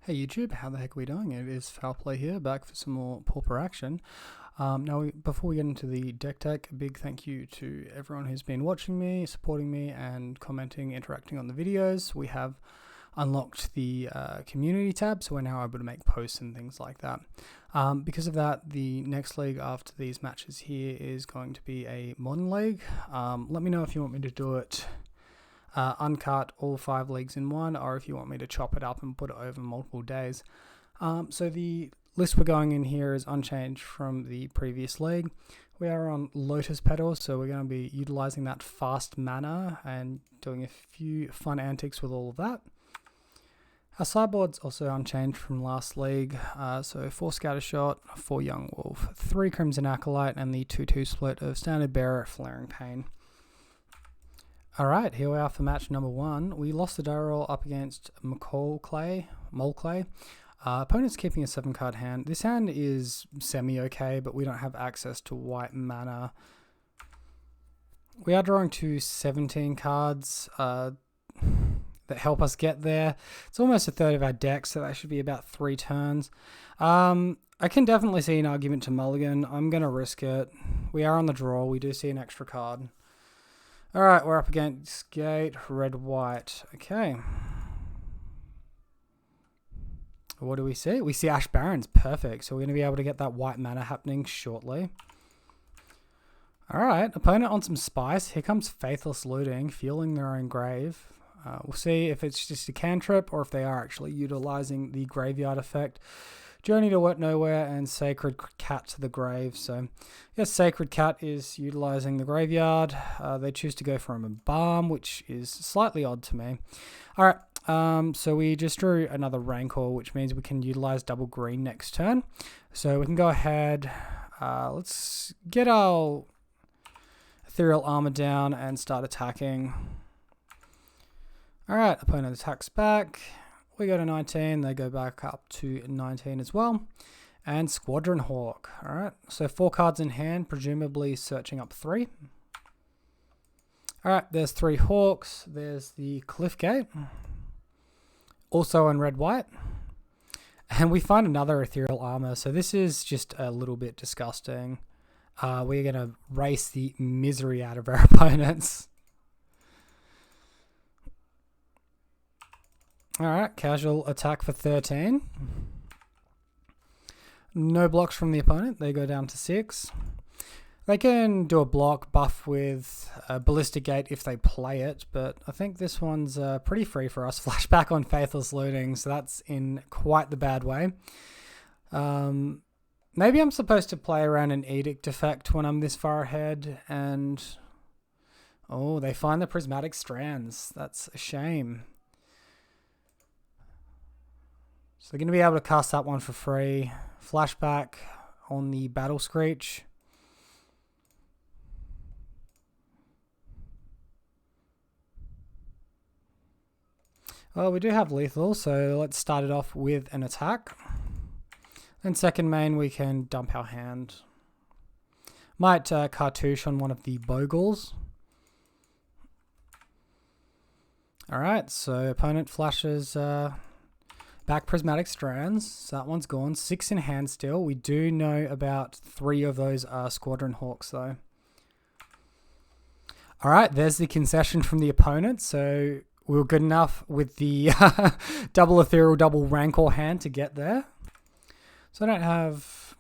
Hey YouTube, how the heck are we doing? It is Foul Play here, back for some more Pauper action. Before we get into the deck tech, a big thank you to everyone who's been watching me, supporting me, and commenting, interacting on the videos. We have unlocked the community tab, so we're now able to make posts and things like that. Because of that, the next league after these matches here is going to be a modern league. Let me know if you want me to do it uncut, all 5 leagues in one, or if you want me to chop it up and put it over multiple days. So the list we're going in here is unchanged from the previous league. We are on Lotus Petals, so we're going to be utilizing that fast mana and doing a few fun antics with all of that. Our sideboard's also unchanged from last league, so 4 Scattershot, 4 Young Wolf, 3 Crimson Acolyte, and the 2-2 split of Standard Bearer, Flaring Pain. Alright, here we are for match number 1. We lost the die roll up against Mole Clay. Opponent's keeping a 7-card hand. This hand is semi-okay, but we don't have access to white mana. We are drawing to 17 cards that help us get there. It's almost a third of our deck, so that should be about 3 turns. I can definitely see an argument to mulligan. I'm going to risk it. We are on the draw. We do see an extra card. Alright, we're up against Gate, red-white. Okay. What do we see? We see Ash Barrens. Perfect. So we're going to be able to get that white mana happening shortly. Alright, opponent on some spice. Here comes Faithless Looting, fueling their own grave. We'll see if it's just a cantrip or if they are actually utilizing the graveyard effect. Journey to Wet Nowhere and Sacred Cat to the Grave. So, yes, Sacred Cat is utilizing the graveyard. They choose to go for a Balm, which is slightly odd to me. Alright, so we just drew another Rancor, which means we can utilize double green next turn. So we can go ahead, let's get our Ethereal Armor down and start attacking. Alright, opponent attacks back. We go to 19, they go back up to 19 as well. And Squadron Hawk. Alright, so 4 cards in hand, presumably searching up 3. Alright, there's 3 Hawks. There's the Cliffgate. Also in red-white. And we find another Ethereal Armor, so this is just a little bit disgusting. We're going to race the misery out of our opponents. Alright, casual attack for 13. No blocks from the opponent. They go down to 6. They can do a block buff with a Ballistic Gate if they play it, but I think this one's pretty free for us. Flashback on Faithless Looting, so that's in quite the bad way. Maybe I'm supposed to play around an Edict effect when I'm this far ahead, and... oh, they find the Prismatic Strands. That's a shame. So they're going to be able to cast that one for free. Flashback on the Battle Screech. Well, we do have lethal, so let's start it off with an attack. Then second main, we can dump our hand. Might cartouche on one of the Bogles. Alright, so opponent flashes... back Prismatic Strands, so that one's gone. 6 in hand still. We do know about 3 of those are Squadron Hawks though. Alright, there's the concession from the opponent, so we were good enough with the double Ethereal, double Rancor hand to get there. So I don't have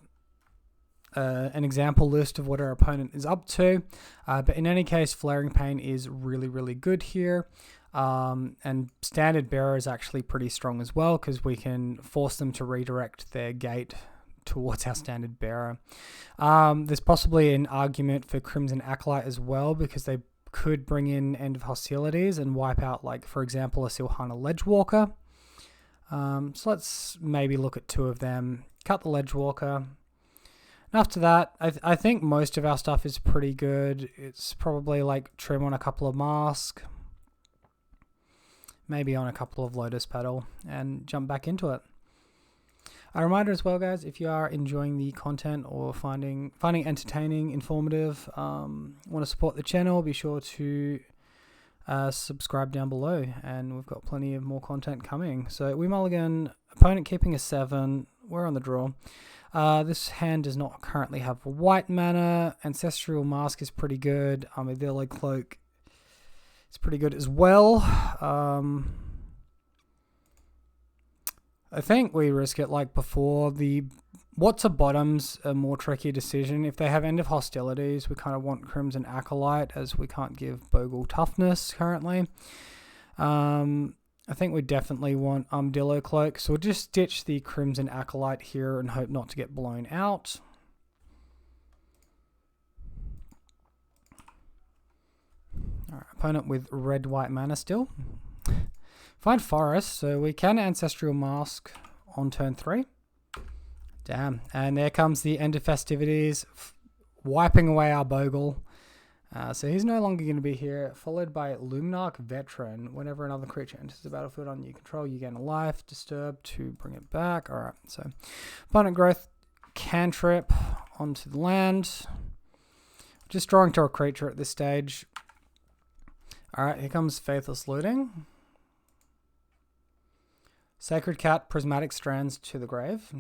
an example list of what our opponent is up to, but in any case, Flaring Pain is really, really good here. And Standard Bearer is actually pretty strong as well because we can force them to redirect their gate towards our Standard Bearer. There's possibly an argument for Crimson Acolyte as well because they could bring in End of Hostilities and wipe out, like, for example, a Silhana Ledgewalker. So let's maybe look at 2 of them. Cut the Ledgewalker. And after that, I think most of our stuff is pretty good. It's probably like trim on a couple of Mask. Maybe on a couple of Lotus Petal and jump back into it. A reminder as well, guys, if you are enjoying the content or finding entertaining, informative, want to support the channel, be sure to subscribe down below, and we've got plenty of more content coming. So we mulligan, opponent opponent keeping a 7. We're on the draw. This hand does not currently have white mana. Ancestral Mask is pretty good. Armadillo Cloak is pretty good as well. I think we risk it like before. What's a bottom's a more tricky decision. If they have End of Hostilities, we kind of want Crimson Acolyte, as we can't give Bogle toughness currently. I think we definitely want Armadillo Cloak, so we'll just ditch the Crimson Acolyte here and hope not to get blown out. Alright, opponent with red-white mana still. Find Forest, so we can Ancestral Mask on turn 3. Damn, and there comes the End of Festivities, wiping away our Bogle. So he's no longer going to be here, followed by Luminarch Veteran. Whenever another creature enters the battlefield on your control, you gain a life, disturb to bring it back. Alright, so opponent growth, cantrip onto the land. Just drawing to a creature at this stage. Alright, here comes Faithless Looting. Sacred Cat, Prismatic Strands to the grave.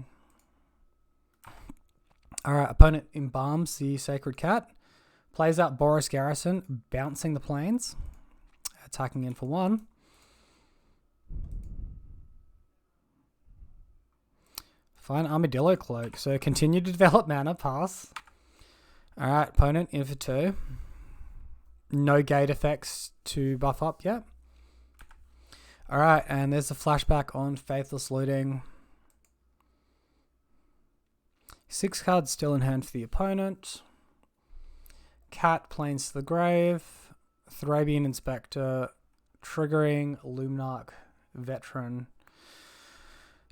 Alright, opponent embalms the Sacred Cat. Plays out Boros Garrison, bouncing the plains. Attacking in for 1. Fine, Armadillo Cloak. So continue to develop mana, pass. Alright, opponent in for 2. No gate effects to buff up yet. Alright, and there's a flashback on Faithless Looting. 6 cards still in hand for the opponent. Cat planes to the grave. Thrabian Inspector. Triggering Luminarch Veteran.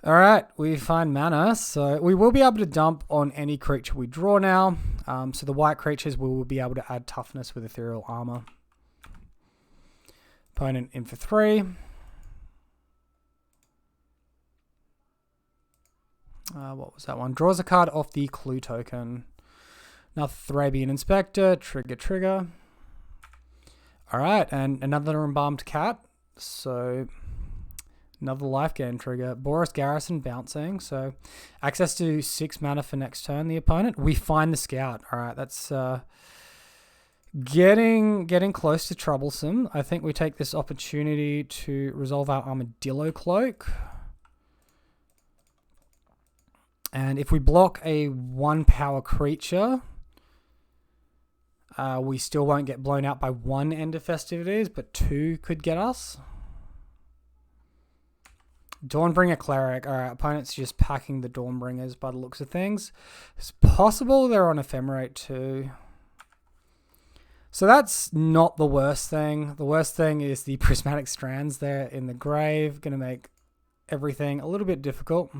Alright, we find mana, so we will be able to dump on any creature we draw now. So the white creatures we will be able to add toughness with Ethereal Armor. Opponent in for 3. What was that one? Draws a card off the clue token. Now Thrabian Inspector, trigger. Alright, and another Embalmed Cat. So another life gain trigger. Boros Garrison bouncing. So access to 6 mana for next turn, the opponent. We find the Scout. Alright, that's getting close to troublesome. I think we take this opportunity to resolve our Armadillo Cloak. And if we block a 1 power creature, we still won't get blown out by 1 End of Festivities, but 2 could get us. Dawnbringer Cleric. Alright, opponent's just packing the Dawnbringers by the looks of things. It's possible they're on Ephemerate too. So that's not the worst thing. The worst thing is the Prismatic Strands there in the grave. Going to make everything a little bit difficult.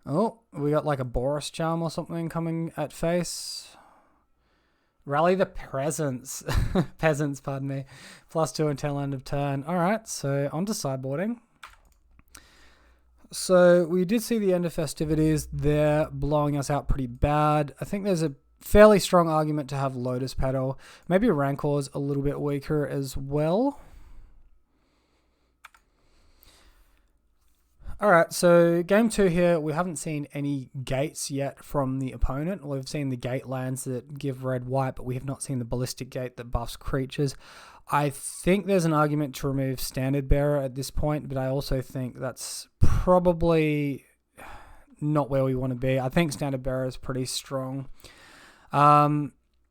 Oh, we got like a Boros Charm or something coming at face. Rally the Peasants. Peasants, pardon me. +2 until end of turn. Alright, so on to sideboarding. So we did see the End of Festivities. They're blowing us out pretty bad. I think there's a fairly strong argument to have Lotus Petal. Maybe Rancor's a little bit weaker as well. Alright, so game 2 here, we haven't seen any gates yet from the opponent. We've seen the gate lands that give red-white, but we have not seen the ballistic gate that buffs creatures. I think there's an argument to remove Standard Bearer at this point, but I also think that's probably not where we want to be. I think Standard Bearer is pretty strong.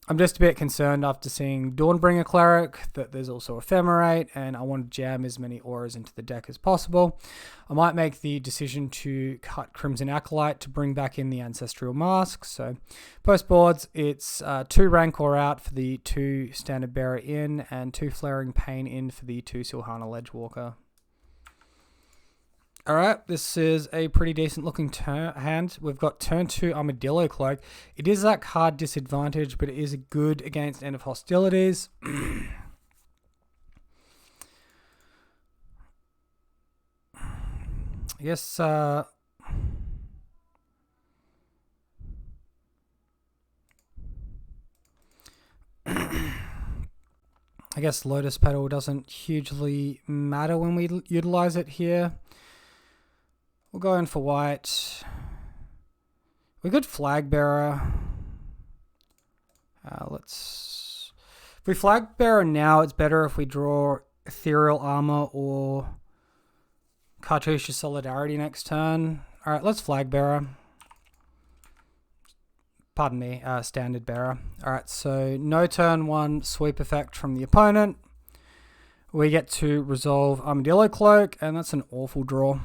I'm just a bit concerned after seeing Dawnbringer Cleric that there's also Ephemerate, and I want to jam as many auras into the deck as possible. I might make the decision to cut Crimson Acolyte to bring back in the Ancestral Mask. So post boards, it's 2 Rancor out for the 2 Standard Bearer in, and 2 Flaring Pain in for the 2 Silhana Ledgewalker. Alright, this is a pretty decent looking hand. We've got turn 2 Armadillo Cloak. It is that card disadvantage, but it is good against End of Hostilities. I guess Lotus Petal doesn't hugely matter when we utilize it here. We'll go in for white. We could flag bearer. If we flag bearer now, it's better if we draw ethereal armor or cartouche of solidarity next turn. All right, let's flag bearer. Pardon me, standard bearer. All right, so no turn one sweep effect from the opponent. We get to resolve Armadillo Cloak, and that's an awful draw.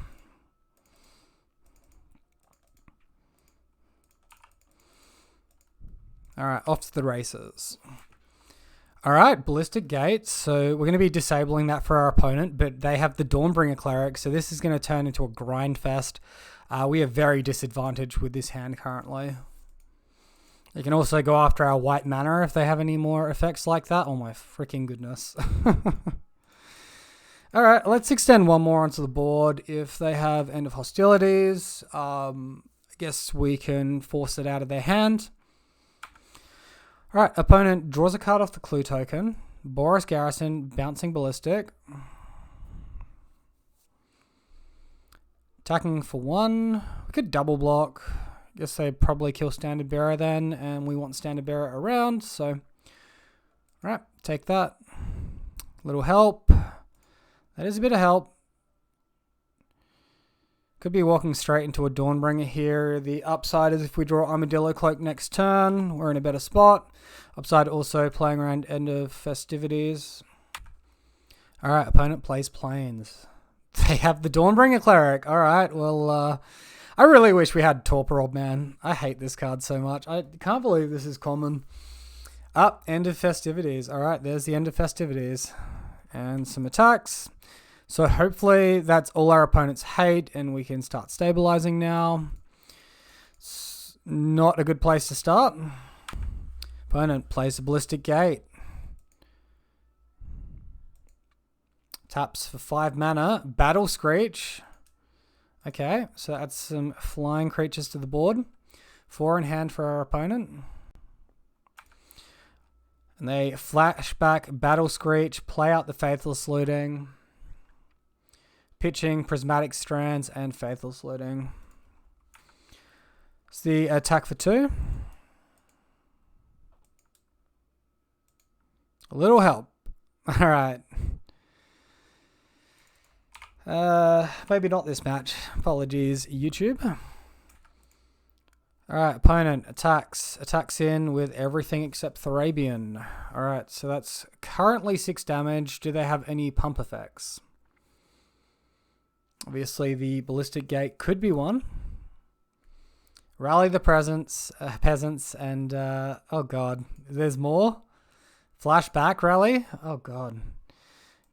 All right, off to the races. All right, Ballistic Gate. So we're going to be disabling that for our opponent, but they have the Dawnbringer Cleric, so this is going to turn into a grind fest. We are very disadvantaged with this hand currently. You can also go after our white mana if they have any more effects like that. Oh my freaking goodness. All right, let's extend one more onto the board. If they have End of Hostilities, I guess we can force it out of their hand. All right, opponent draws a card off the clue token. Boros Garrison, bouncing Ballistic. Attacking for 1. We could double block. I guess they probably kill Standard Bearer then, and we want Standard Bearer around, so... All right, take that. Little help. That is a bit of help. Could be walking straight into a Dawnbringer here. The upside is if we draw Armadillo Cloak next turn, we're in a better spot. Upside also playing around End of Festivities. Alright, opponent plays Plains. They have the Dawnbringer Cleric. Alright, well, I really wish we had Pauper, old man. I hate this card so much. I can't believe this is common. End of Festivities. Alright, there's the End of Festivities. And some attacks. So hopefully that's all our opponents hate and we can start stabilizing now. It's not a good place to start. Opponent plays a Ballistic Gate. Taps for 5 mana. Battle Screech. Okay, so that's some flying creatures to the board. 4 in hand for our opponent. And they flashback Battle Screech, play out the Faithless Looting. Pitching Prismatic Strands and Faithless Looting. It's the attack for 2. A little help. Alright. Maybe not this match. Apologies, YouTube. Alright, opponent attacks in with everything except Thrabian. Alright, so that's currently 6 damage. Do they have any pump effects? Obviously, the Ballistic Gate could be one. Rally the peasants, and oh god, there's more. Flashback rally. Oh god.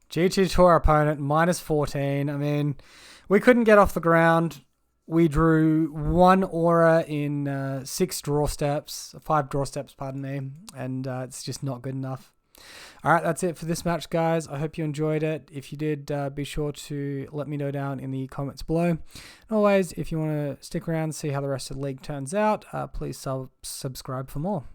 GG to our opponent, -14. I mean, we couldn't get off the ground. We drew 1 aura in 6 draw steps, 5 draw steps, pardon me, and it's just not good enough. All right, that's it for this match, guys. I hope you enjoyed it. If you did, be sure to let me know down in the comments below. And always, if you want to stick around and see how the rest of the league turns out, please subscribe for more.